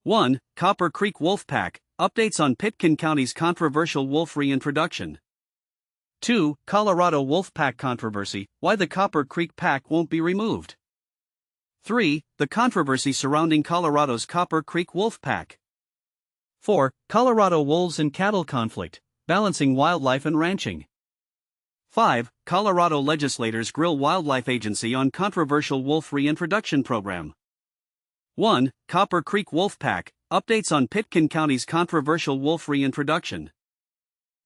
1. Copper Creek Wolf Pack, updates on Pitkin County's controversial wolf reintroduction. 2. Colorado Wolf Pack controversy, why the Copper Creek Pack won't be removed. 3. The controversy surrounding Colorado's Copper Creek Wolf Pack. 4. Colorado wolves and cattle conflict, balancing wildlife and ranching. 5. Colorado legislators grill wildlife agency on controversial wolf reintroduction program. 1. Copper Creek Wolf Pack, updates on Pitkin County's controversial wolf reintroduction.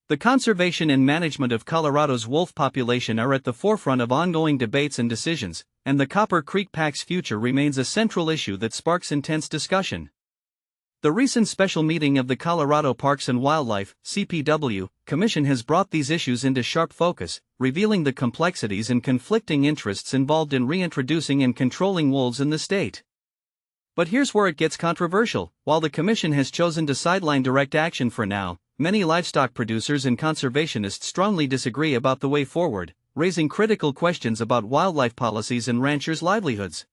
The conservation and management of Colorado's wolf population are at the forefront of ongoing debates and decisions, and the Copper Creek Pack's future remains a central issue that sparks intense discussion. The recent special meeting of the Colorado Parks and Wildlife (CPW) Commission has brought these issues into sharp focus, revealing the complexities and conflicting interests involved in reintroducing and controlling wolves in the state. But here's where it gets controversial. While the Commission has chosen to sideline direct action for now, many livestock producers and conservationists strongly disagree about the way forward, raising critical questions about wildlife policies and ranchers' livelihoods.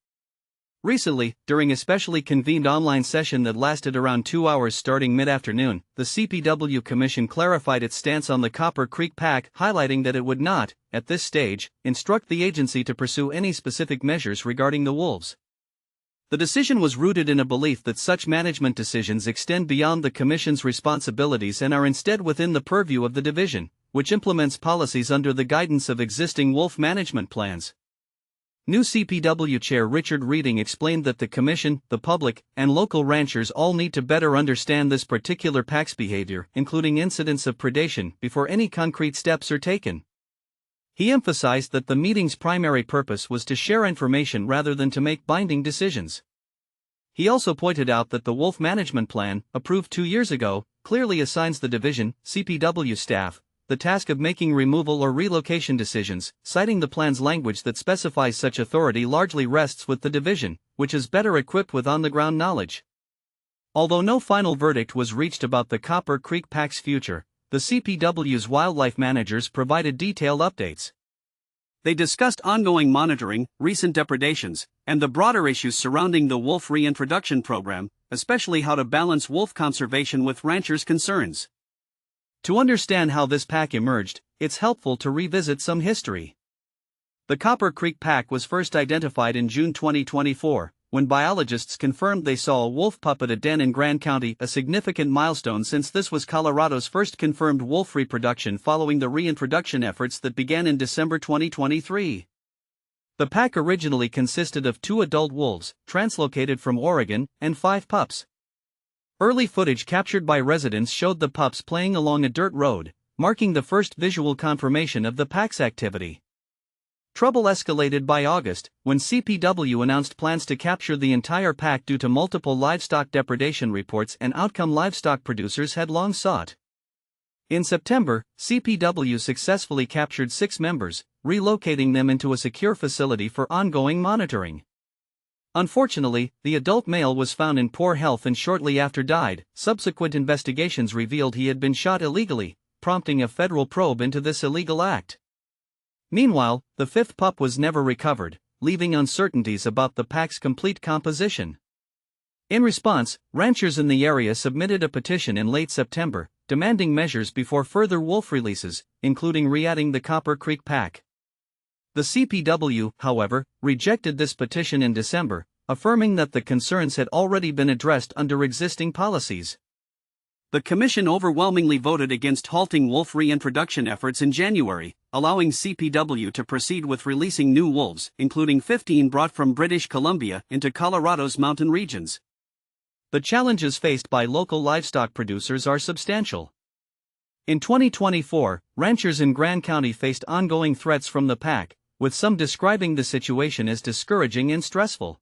Recently, during a specially convened online session that lasted around 2 hours starting mid-afternoon, the CPW Commission clarified its stance on the Copper Creek Pack, highlighting that it would not, at this stage, instruct the agency to pursue any specific measures regarding the wolves. The decision was rooted in a belief that such management decisions extend beyond the Commission's responsibilities and are instead within the purview of the division, which implements policies under the guidance of existing wolf management plans. New CPW Chair Richard Reading explained that the Commission, the public, and local ranchers all need to better understand this particular pack's behavior, including incidents of predation, before any concrete steps are taken. He emphasized that the meeting's primary purpose was to share information rather than to make binding decisions. He also pointed out that the Wolf Management Plan, approved 2 years ago, clearly assigns the division, CPW staff, the task of making removal or relocation decisions, citing the plan's language that specifies such authority largely rests with the division, which is better equipped with on-the-ground knowledge. Although no final verdict was reached about the Copper Creek Pack's future, the CPW's wildlife managers provided detailed updates. They discussed ongoing monitoring, recent depredations, and the broader issues surrounding the wolf reintroduction program, especially how to balance wolf conservation with ranchers' concerns. To understand how this pack emerged, it's helpful to revisit some history. The Copper Creek Pack was first identified in June 2024, when biologists confirmed they saw a wolf pup at a den in Grand County, a significant milestone since this was Colorado's first confirmed wolf reproduction following the reintroduction efforts that began in December 2023. The pack originally consisted of 2 adult wolves, translocated from Oregon, and 5 pups. Early footage captured by residents showed the pups playing along a dirt road, marking the first visual confirmation of the pack's activity. Trouble escalated by August, when CPW announced plans to capture the entire pack due to multiple livestock depredation reports and outcome livestock producers had long sought. In September, CPW successfully captured 6 members, relocating them into a secure facility for ongoing monitoring. Unfortunately, the adult male was found in poor health and shortly after died. Subsequent investigations revealed he had been shot illegally, prompting a federal probe into this illegal act. Meanwhile, the 5th pup was never recovered, leaving uncertainties about the pack's complete composition. In response, ranchers in the area submitted a petition in late September, demanding measures before further wolf releases, including re-adding the Copper Creek Pack. The CPW, however, rejected this petition in December, affirming that the concerns had already been addressed under existing policies. The Commission overwhelmingly voted against halting wolf reintroduction efforts in January, allowing CPW to proceed with releasing new wolves, including 15 brought from British Columbia into Colorado's mountain regions. The challenges faced by local livestock producers are substantial. In 2024, ranchers in Grand County faced ongoing threats from the pack, with some describing the situation as discouraging and stressful.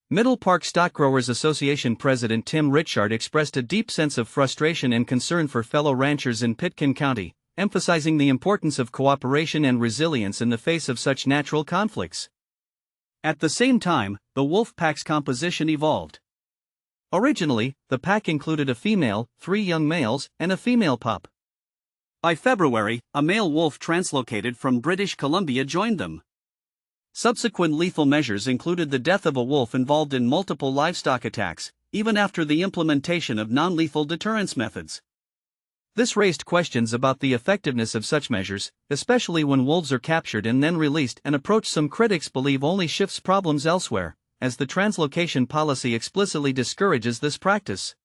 Middle Park Stock Growers Association President Tim Richard expressed a deep sense of frustration and concern for fellow ranchers in Pitkin County, emphasizing the importance of cooperation and resilience in the face of such natural conflicts. At the same time, the wolf pack's composition evolved. Originally, the pack included a female, 3 young males, and a female pup. By February, a male wolf translocated from British Columbia joined them. Subsequent lethal measures included the death of a wolf involved in multiple livestock attacks, even after the implementation of non-lethal deterrence methods. This raised questions about the effectiveness of such measures, especially when wolves are captured and then released, an approach some critics believe only shifts problems elsewhere, as the translocation policy explicitly discourages this practice.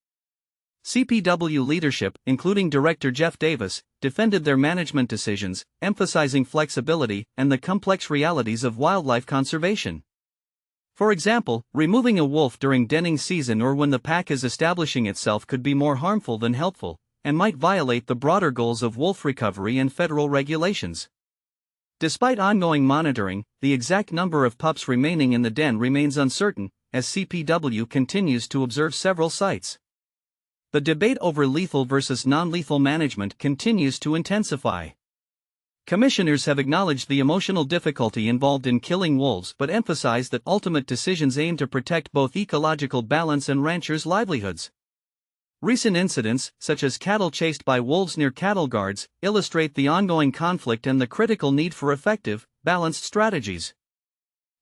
CPW leadership, including Director Jeff Davis, defended their management decisions, emphasizing flexibility and the complex realities of wildlife conservation. For example, removing a wolf during denning season or when the pack is establishing itself could be more harmful than helpful, and might violate the broader goals of wolf recovery and federal regulations. Despite ongoing monitoring, the exact number of pups remaining in the den remains uncertain, as CPW continues to observe several sites. The debate over lethal versus non-lethal management continues to intensify. Commissioners have acknowledged the emotional difficulty involved in killing wolves but emphasize that ultimate decisions aim to protect both ecological balance and ranchers' livelihoods. Recent incidents, such as cattle chased by wolves near cattle guards, illustrate the ongoing conflict and the critical need for effective, balanced strategies.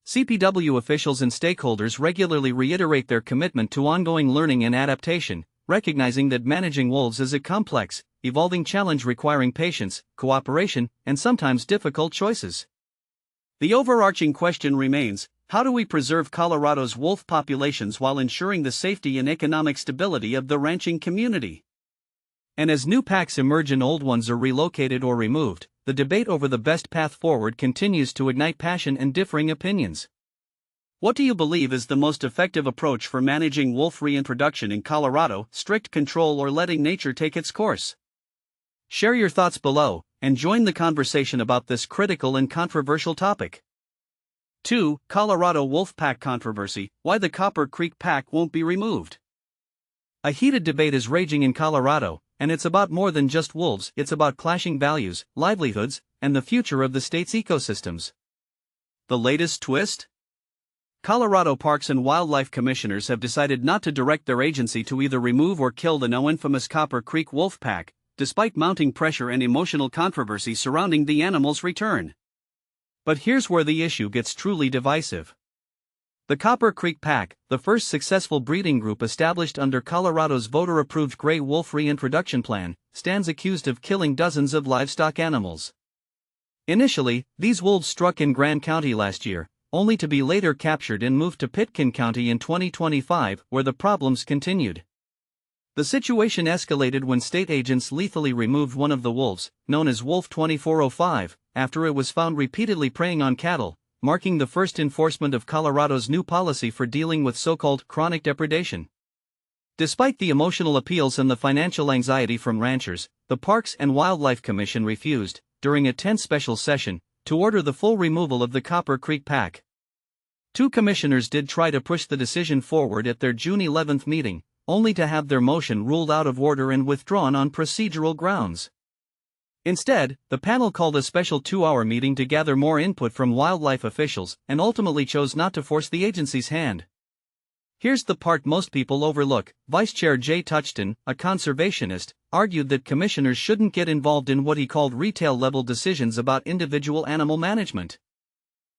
CPW officials and stakeholders regularly reiterate their commitment to ongoing learning and adaptation, recognizing that managing wolves is a complex, evolving challenge requiring patience, cooperation, and sometimes difficult choices. The overarching question remains: how do we preserve Colorado's wolf populations while ensuring the safety and economic stability of the ranching community? And as new packs emerge and old ones are relocated or removed, the debate over the best path forward continues to ignite passion and differing opinions. What do you believe is the most effective approach for managing wolf reintroduction in Colorado: strict control or letting nature take its course? Share your thoughts below, and join the conversation about this critical and controversial topic. 2. Colorado Wolf Pack Controversy: Why the Copper Creek Pack Won't Be Removed. A heated debate is raging in Colorado, and it's about more than just wolves. It's about clashing values, livelihoods, and the future of the state's ecosystems. The latest twist? Colorado Parks and Wildlife Commissioners have decided not to direct their agency to either remove or kill the now infamous Copper Creek wolf pack, despite mounting pressure and emotional controversy surrounding the animal's return. But here's where the issue gets truly divisive. The Copper Creek Pack, the first successful breeding group established under Colorado's voter-approved gray wolf reintroduction plan, stands accused of killing dozens of livestock animals. Initially, these wolves struck in Grand County last year, only to be later captured and moved to Pitkin County in 2025, where the problems continued. The situation escalated when state agents lethally removed one of the wolves, known as Wolf 2405, after it was found repeatedly preying on cattle, marking the first enforcement of Colorado's new policy for dealing with so-called chronic depredation. Despite the emotional appeals and the financial anxiety from ranchers, the Parks and Wildlife Commission refused, during a tense special session, to order the full removal of the Copper Creek Pack. Two commissioners did try to push the decision forward at their June 11 meeting, only to have their motion ruled out of order and withdrawn on procedural grounds. Instead, the panel called a special 2-hour meeting to gather more input from wildlife officials and ultimately chose not to force the agency's hand. Here's the part most people overlook. Vice Chair Jay Touchton, a conservationist, argued that commissioners shouldn't get involved in what he called retail-level decisions about individual animal management.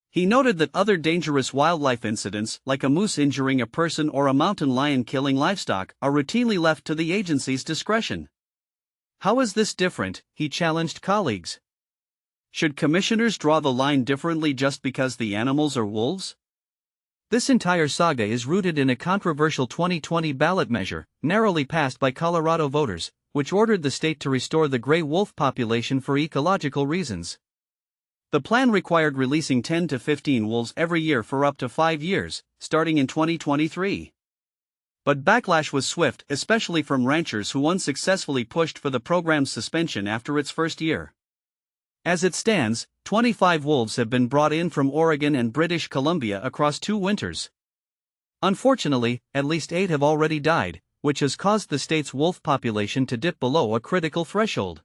He noted that other dangerous wildlife incidents, like a moose injuring a person or a mountain lion killing livestock, are routinely left to the agency's discretion. How is this different? He challenged colleagues. Should commissioners draw the line differently just because the animals are wolves? This entire saga is rooted in a controversial 2020 ballot measure, narrowly passed by Colorado voters, which ordered the state to restore the gray wolf population for ecological reasons. The plan required releasing 10 to 15 wolves every year for up to 5 years, starting in 2023. But backlash was swift, especially from ranchers who unsuccessfully pushed for the program's suspension after its first year. As it stands, 25 wolves have been brought in from Oregon and British Columbia across 2 winters. Unfortunately, at least 8 have already died, which has caused the state's wolf population to dip below a critical threshold.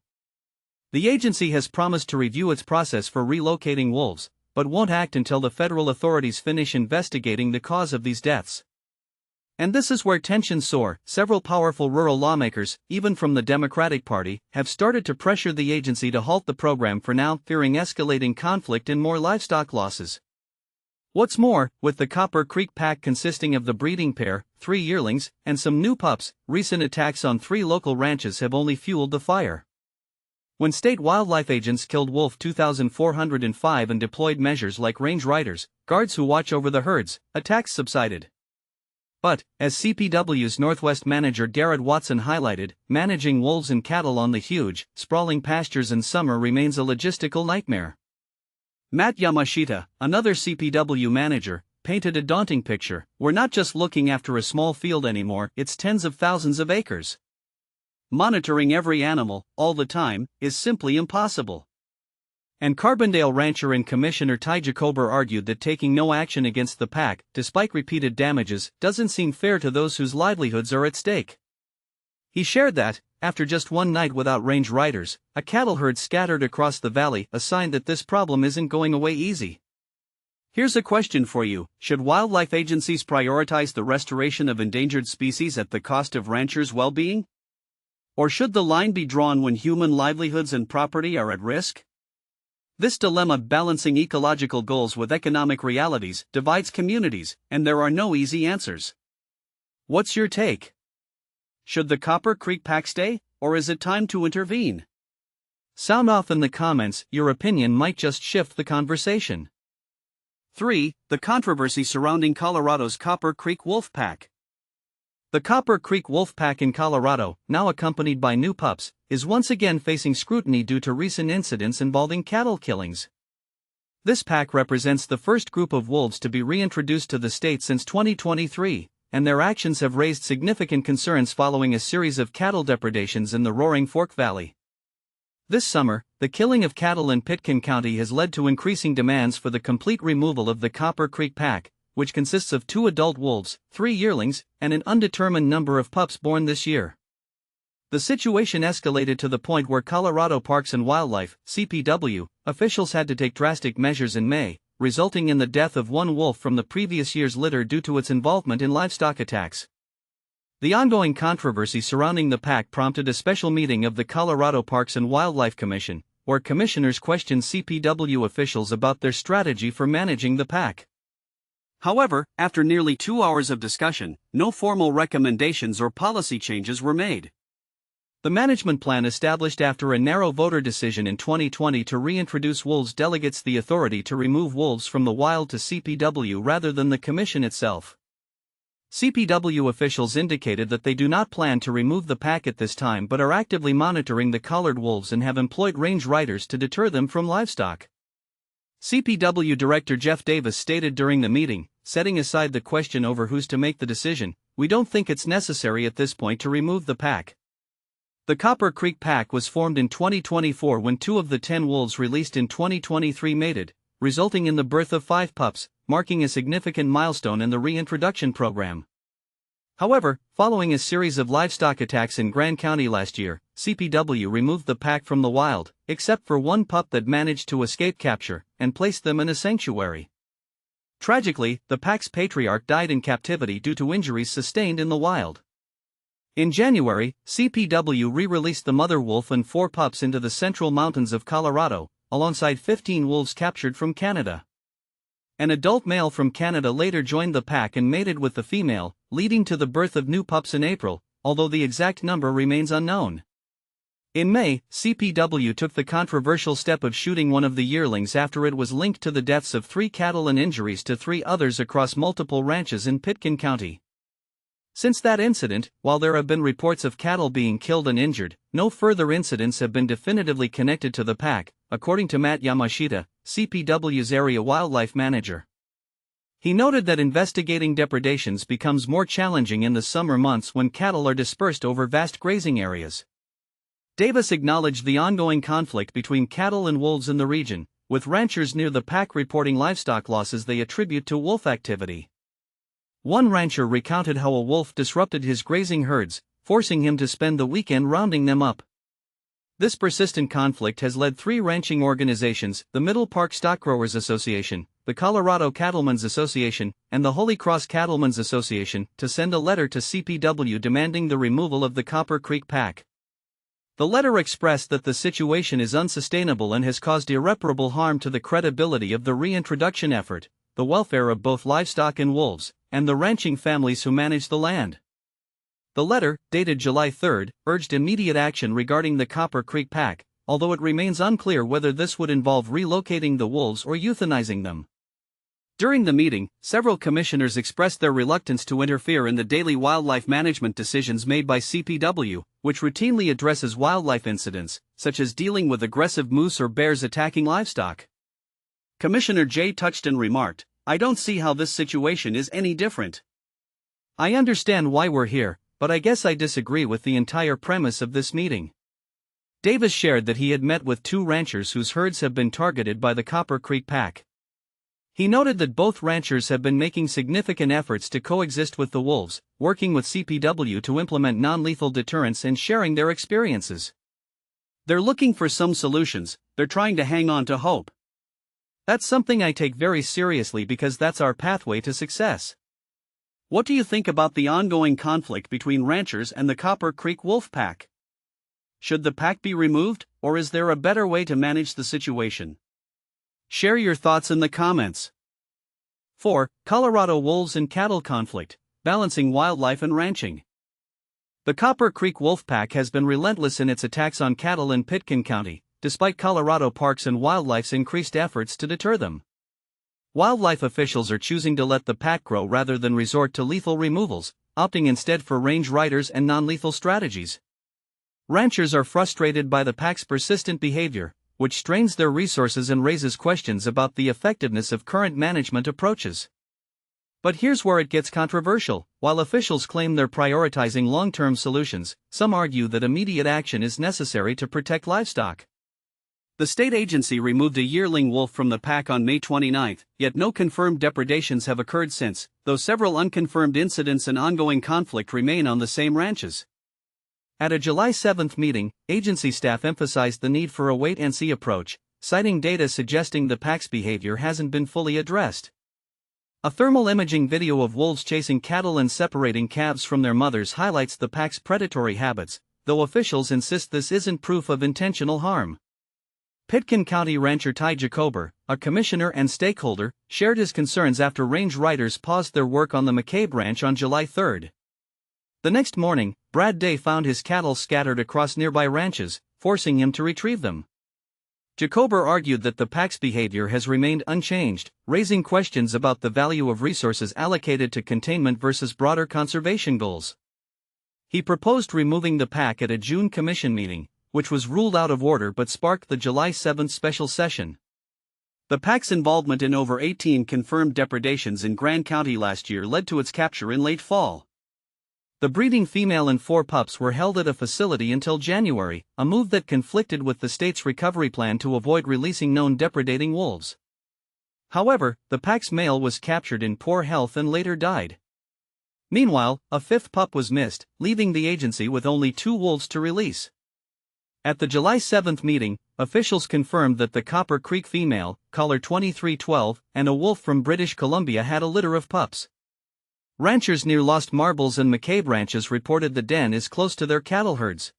The agency has promised to review its process for relocating wolves, but won't act until the federal authorities finish investigating the cause of these deaths. And this is where tensions soar. Several powerful rural lawmakers, even from the Democratic Party, have started to pressure the agency to halt the program for now, fearing escalating conflict and more livestock losses. What's more, with the Copper Creek pack consisting of the breeding pair, 3 yearlings, and some new pups, recent attacks on 3 local ranches have only fueled the fire. When state wildlife agents killed wolf 2,405 and deployed measures like range riders, guards who watch over the herds, attacks subsided. But, as CPW's Northwest manager Garrett Watson highlighted, managing wolves and cattle on the huge, sprawling pastures in summer remains a logistical nightmare. Matt Yamashita, another CPW manager, painted a daunting picture. We're not just looking after a small field anymore, it's tens of thousands of acres. Monitoring every animal, all the time, is simply impossible. And Carbondale rancher and Commissioner Ty Jacober argued that taking no action against the pack, despite repeated damages, doesn't seem fair to those whose livelihoods are at stake. He shared that, after just one night without range riders, a cattle herd scattered across the valley, a sign that this problem isn't going away easy. Here's a question for you: should wildlife agencies prioritize the restoration of endangered species at the cost of ranchers' well-being? Or should the line be drawn when human livelihoods and property are at risk? This dilemma, balancing ecological goals with economic realities, divides communities, and there are no easy answers. What's your take? Should the Copper Creek pack stay, or is it time to intervene? Sound off in the comments. Your opinion might just shift the conversation. 3. The controversy surrounding Colorado's Copper Creek wolf pack. The Copper Creek wolf pack in Colorado, now accompanied by new pups, is once again facing scrutiny due to recent incidents involving cattle killings. This pack represents the first group of wolves to be reintroduced to the state since 2023. And their actions have raised significant concerns following a series of cattle depredations in the Roaring Fork Valley. This summer, the killing of cattle in Pitkin County has led to increasing demands for the complete removal of the Copper Creek pack, which consists of 2 adult wolves, 3 yearlings, and an undetermined number of pups born this year. The situation escalated to the point where Colorado Parks and Wildlife (CPW) officials had to take drastic measures in May, resulting in the death of 1 wolf from the previous year's litter due to its involvement in livestock attacks. The ongoing controversy surrounding the pack prompted a special meeting of the Colorado Parks and Wildlife Commission, where commissioners questioned CPW officials about their strategy for managing the pack. However, after nearly 2 hours of discussion, no formal recommendations or policy changes were made. The management plan established after a narrow voter decision in 2020 to reintroduce wolves delegates the authority to remove wolves from the wild to CPW rather than the commission itself. CPW officials indicated that they do not plan to remove the pack at this time but are actively monitoring the collared wolves and have employed range riders to deter them from livestock. CPW Director Jeff Davis stated during the meeting, setting aside the question over who's to make the decision, "We don't think it's necessary at this point to remove the pack." The Copper Creek pack was formed in 2024 when 2 of the 10 wolves released in 2023 mated, resulting in the birth of 5 pups, marking a significant milestone in the reintroduction program. However, following a series of livestock attacks in Grand County last year, CPW removed the pack from the wild, except for 1 pup that managed to escape capture, and placed them in a sanctuary. Tragically, the pack's patriarch died in captivity due to injuries sustained in the wild. In January, CPW re-released the mother wolf and 4 pups into the central mountains of Colorado, alongside 15 wolves captured from Canada. An adult male from Canada later joined the pack and mated with the female, leading to the birth of new pups in April, although the exact number remains unknown. In May, CPW took the controversial step of shooting one of the yearlings after it was linked to the deaths of 3 cattle and injuries to 3 others across multiple ranches in Pitkin County. Since that incident, while there have been reports of cattle being killed and injured, no further incidents have been definitively connected to the pack, according to Matt Yamashita, CPW's area wildlife manager. He noted that investigating depredations becomes more challenging in the summer months when cattle are dispersed over vast grazing areas. Davis acknowledged the ongoing conflict between cattle and wolves in the region, with ranchers near the pack reporting livestock losses they attribute to wolf activity. One rancher recounted how a wolf disrupted his grazing herds, forcing him to spend the weekend rounding them up. This persistent conflict has led 3 ranching organizations, the Middle Park Stock Growers Association, the Colorado Cattlemen's Association, and the Holy Cross Cattlemen's Association, to send a letter to CPW demanding the removal of the Copper Creek pack. The letter expressed that the situation is unsustainable and has caused irreparable harm to the credibility of the reintroduction effort, the welfare of both livestock and wolves, and the ranching families who manage the land. The letter, dated July 3, urged immediate action regarding the Copper Creek pack, although it remains unclear whether this would involve relocating the wolves or euthanizing them. During the meeting, several commissioners expressed their reluctance to interfere in the daily wildlife management decisions made by CPW, which routinely addresses wildlife incidents, such as dealing with aggressive moose or bears attacking livestock. Commissioner J. Touchton remarked, "I don't see how this situation is any different. I understand why we're here, but I guess I disagree with the entire premise of this meeting." Davis shared that he had met with 2 ranchers whose herds have been targeted by the Copper Creek pack. He noted that both ranchers have been making significant efforts to coexist with the wolves, working with CPW to implement non-lethal deterrence and sharing their experiences. "They're looking for some solutions, they're trying to hang on to hope. That's something I take very seriously because that's our pathway to success." What do you think about the ongoing conflict between ranchers and the Copper Creek wolf pack? Should the pack be removed, or is there a better way to manage the situation? Share your thoughts in the comments. 4. Colorado wolves and cattle conflict, balancing wildlife and ranching. The Copper Creek wolf pack has been relentless in its attacks on cattle in Pitkin County, despite Colorado Parks and Wildlife's increased efforts to deter them. Wildlife officials are choosing to let the pack grow rather than resort to lethal removals, opting instead for range riders and non-lethal strategies. Ranchers are frustrated by the pack's persistent behavior, which strains their resources and raises questions about the effectiveness of current management approaches. But here's where it gets controversial. While officials claim they're prioritizing long-term solutions, some argue that immediate action is necessary to protect livestock. The state agency removed a yearling wolf from the pack on May 29, yet no confirmed depredations have occurred since, though several unconfirmed incidents and ongoing conflict remain on the same ranches. At a July 7 meeting, agency staff emphasized the need for a wait-and-see approach, citing data suggesting the pack's behavior hasn't been fully addressed. A thermal imaging video of wolves chasing cattle and separating calves from their mothers highlights the pack's predatory habits, though officials insist this isn't proof of intentional harm. Pitkin County rancher Ty Jacober, a commissioner and stakeholder, shared his concerns after range riders paused their work on the McCabe Ranch on July 3. The next morning, Brad Day found his cattle scattered across nearby ranches, forcing him to retrieve them. Jacober argued that the pack's behavior has remained unchanged, raising questions about the value of resources allocated to containment versus broader conservation goals. He proposed removing the pack at a June commission meeting, which was ruled out of order but sparked the July 7 special session. The pack's involvement in over 18 confirmed depredations in Grand County last year led to its capture in late fall. The breeding female and 4 pups were held at a facility until January, a move that conflicted with the state's recovery plan to avoid releasing known depredating wolves. However, the pack's male was captured in poor health and later died. Meanwhile, a 5th pup was missed, leaving the agency with only 2 wolves to release. At the July 7 meeting, officials confirmed that the Copper Creek female, collar 2312, and a wolf from British Columbia had a litter of pups. Ranchers near Lost Marbles and McCabe ranches reported the den is close to their cattle herds.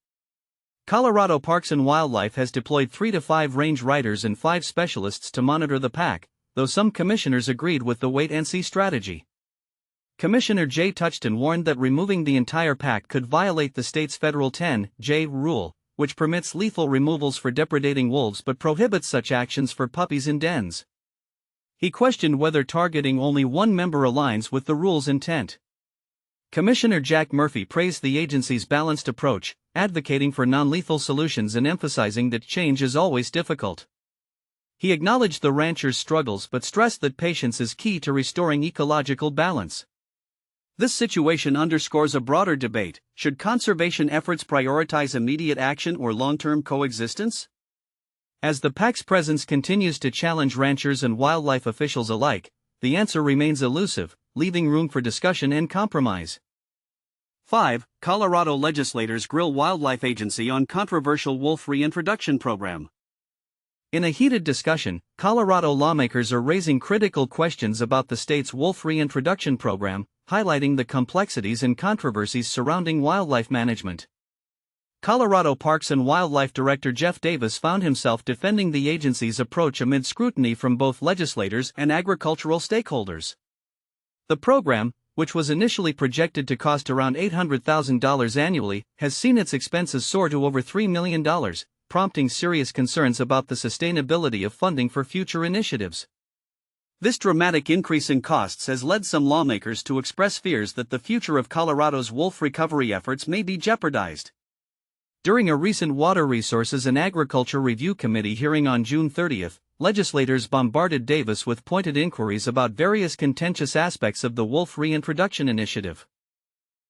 Colorado Parks and Wildlife has deployed 3 to 5 range riders and 5 specialists to monitor the pack, though some commissioners agreed with the wait-and-see strategy. Commissioner J. Touchton warned that removing the entire pack could violate the state's federal 10J rule, which permits lethal removals for depredating wolves but prohibits such actions for puppies in dens. He questioned whether targeting only one member aligns with the rule's intent. Commissioner Jack Murphy praised the agency's balanced approach, advocating for non-lethal solutions and emphasizing that change is always difficult. He acknowledged the ranchers' struggles but stressed that patience is key to restoring ecological balance. This situation underscores a broader debate: should conservation efforts prioritize immediate action or long-term coexistence? As the pack's presence continues to challenge ranchers and wildlife officials alike, the answer remains elusive, leaving room for discussion and compromise. 5. Colorado legislators grill wildlife agency on controversial wolf reintroduction program. In a heated discussion, Colorado lawmakers are raising critical questions about the state's wolf reintroduction program, highlighting the complexities and controversies surrounding wildlife management. Colorado Parks and Wildlife Director Jeff Davis found himself defending the agency's approach amid scrutiny from both legislators and agricultural stakeholders. The program, which was initially projected to cost around $800,000 annually, has seen its expenses soar to over $3 million, prompting serious concerns about the sustainability of funding for future initiatives. This dramatic increase in costs has led some lawmakers to express fears that the future of Colorado's wolf recovery efforts may be jeopardized. During a recent Water Resources and Agriculture Review Committee hearing on June 30, legislators bombarded Davis with pointed inquiries about various contentious aspects of the wolf reintroduction initiative.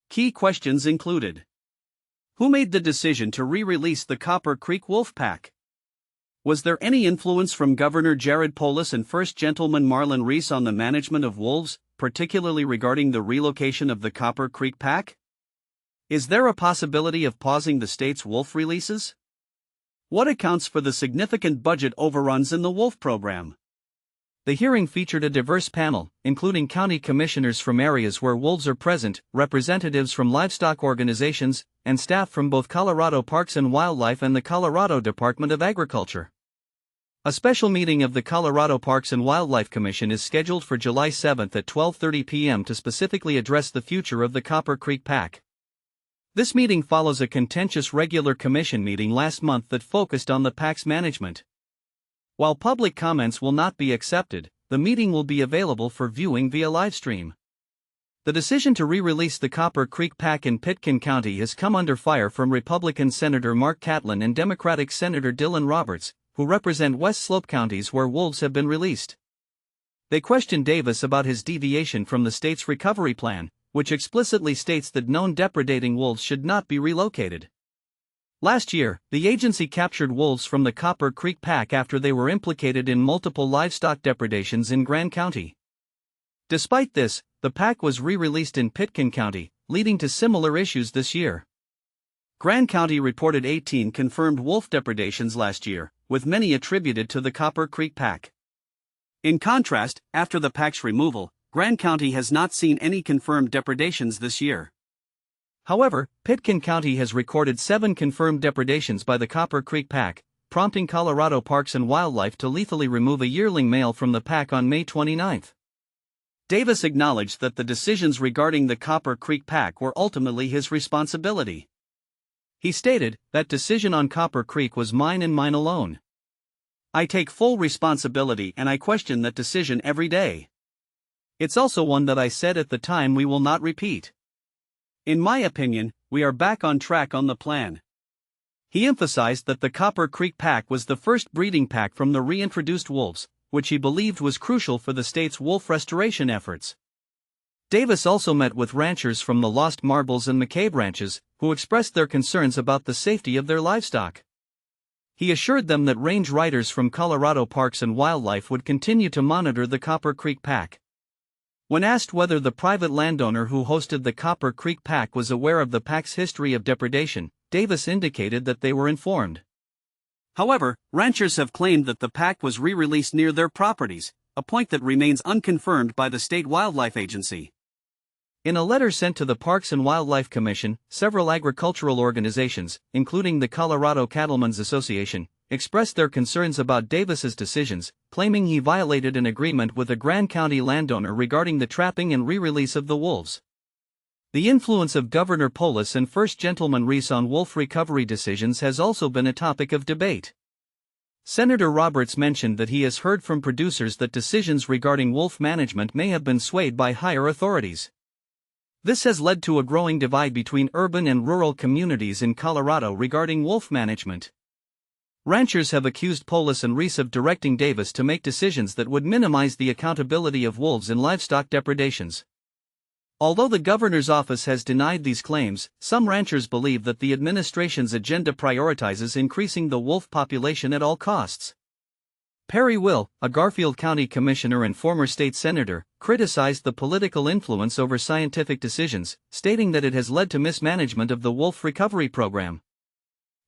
Key questions included: who made the decision to re-release the Copper Creek wolf pack? Was there any influence from Governor Jared Polis and First Gentleman Marlon Reese on the management of wolves, particularly regarding the relocation of the Copper Creek pack? Is there a possibility of pausing the state's wolf releases? What accounts for the significant budget overruns in the wolf program? The hearing featured a diverse panel, including county commissioners from areas where wolves are present, representatives from livestock organizations, and staff from both Colorado Parks and Wildlife and the Colorado Department of Agriculture. A special meeting of the Colorado Parks and Wildlife Commission is scheduled for July 7 at 12:30 p.m. to specifically address the future of the Copper Creek pack. This meeting follows a contentious regular commission meeting last month that focused on the pack's management. While public comments will not be accepted, the meeting will be available for viewing via livestream. The decision to re-release the Copper Creek pack in Pitkin County has come under fire from Republican Senator Mark Catlin and Democratic Senator Dylan Roberts, who represent West Slope counties where wolves have been released. They questioned Davis about his deviation from the state's recovery plan, which explicitly states that known depredating wolves should not be relocated. Last year, the agency captured wolves from the Copper Creek pack after they were implicated in multiple livestock depredations in Grand County. Despite this, the pack was re-released in Pitkin County, leading to similar issues this year. Grand County reported 18 confirmed wolf depredations last year, with many attributed to the Copper Creek pack. In contrast, after the pack's removal, Grand County has not seen any confirmed depredations this year. However, Pitkin County has recorded 7 confirmed depredations by the Copper Creek pack, prompting Colorado Parks and Wildlife to lethally remove a yearling male from the pack on May 29. Davis acknowledged that the decisions regarding the Copper Creek pack were ultimately his responsibility. He stated, "That decision on Copper Creek was mine and mine alone. I take full responsibility and I question that decision every day. It's also one that I said at the time we will not repeat. In my opinion, we are back on track on the plan." He emphasized that the Copper Creek pack was the first breeding pack from the reintroduced wolves, which he believed was crucial for the state's wolf restoration efforts. Davis also met with ranchers from the Lost Marbles and McCabe ranches, who expressed their concerns about the safety of their livestock. He assured them that range riders from Colorado Parks and Wildlife would continue to monitor the Copper Creek pack. When asked whether the private landowner who hosted the Copper Creek pack was aware of the pack's history of depredation, Davis indicated that they were informed. However, ranchers have claimed that the pack was re-released near their properties, a point that remains unconfirmed by the state wildlife agency. In a letter sent to the Parks and Wildlife Commission, several agricultural organizations, including the Colorado Cattlemen's Association, expressed their concerns about Davis's decisions, claiming he violated an agreement with a Grand County landowner regarding the trapping and re-release of the wolves. The influence of Governor Polis and First Gentleman Reese on wolf recovery decisions has also been a topic of debate. Senator Roberts mentioned that he has heard from producers that decisions regarding wolf management may have been swayed by higher authorities. This has led to a growing divide between urban and rural communities in Colorado regarding wolf management. Ranchers have accused Polis and Reese of directing Davis to make decisions that would minimize the accountability of wolves in livestock depredations. Although the governor's office has denied these claims, some ranchers believe that the administration's agenda prioritizes increasing the wolf population at all costs. Perry Will, a Garfield County commissioner and former state senator, criticized the political influence over scientific decisions, stating that it has led to mismanagement of the wolf recovery program.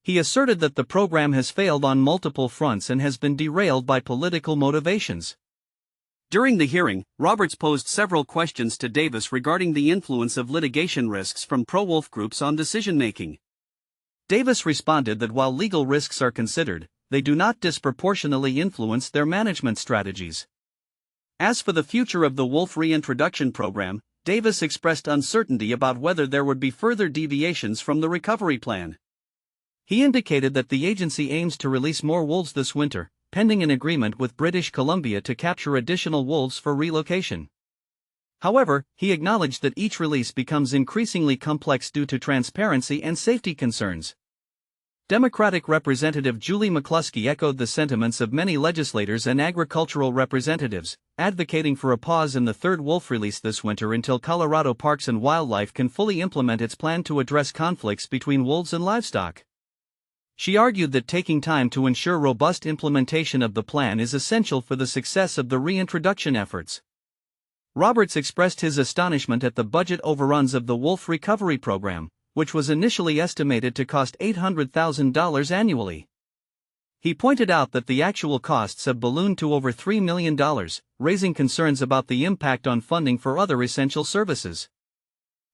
He asserted that the program has failed on multiple fronts and has been derailed by political motivations. During the hearing, Roberts posed several questions to Davis regarding the influence of litigation risks from pro-wolf groups on decision-making. Davis responded that while legal risks are considered, they do not disproportionately influence their management strategies. As for the future of the wolf reintroduction program, Davis expressed uncertainty about whether there would be further deviations from the recovery plan. He indicated that the agency aims to release more wolves this winter, pending an agreement with British Columbia to capture additional wolves for relocation. However, he acknowledged that each release becomes increasingly complex due to transparency and safety concerns. Democratic Representative Julie McCluskey echoed the sentiments of many legislators and agricultural representatives, advocating for a pause in the third wolf release this winter until Colorado Parks and Wildlife can fully implement its plan to address conflicts between wolves and livestock. She argued that taking time to ensure robust implementation of the plan is essential for the success of the reintroduction efforts. Roberts expressed his astonishment at the budget overruns of the wolf recovery program, which was initially estimated to cost $800,000 annually. He pointed out that the actual costs have ballooned to over $3 million, raising concerns about the impact on funding for other essential services.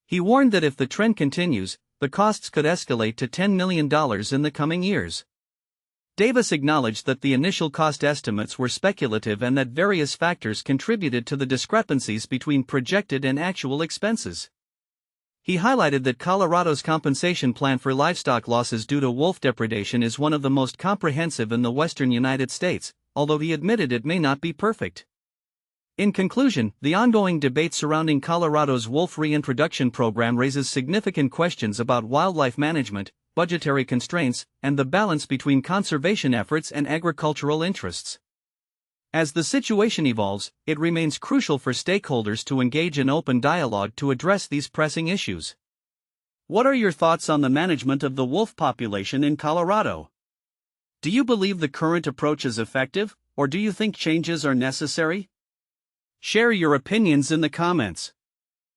He warned that if the trend continues, the costs could escalate to $10 million in the coming years. Davis acknowledged that the initial cost estimates were speculative and that various factors contributed to the discrepancies between projected and actual expenses. He highlighted that Colorado's compensation plan for livestock losses due to wolf depredation is one of the most comprehensive in the western United States, although he admitted it may not be perfect. In conclusion, the ongoing debate surrounding Colorado's wolf reintroduction program raises significant questions about wildlife management, budgetary constraints, and the balance between conservation efforts and agricultural interests. As the situation evolves, it remains crucial for stakeholders to engage in open dialogue to address these pressing issues. What are your thoughts on the management of the wolf population in Colorado? Do you believe the current approach is effective, or do you think changes are necessary? Share your opinions in the comments.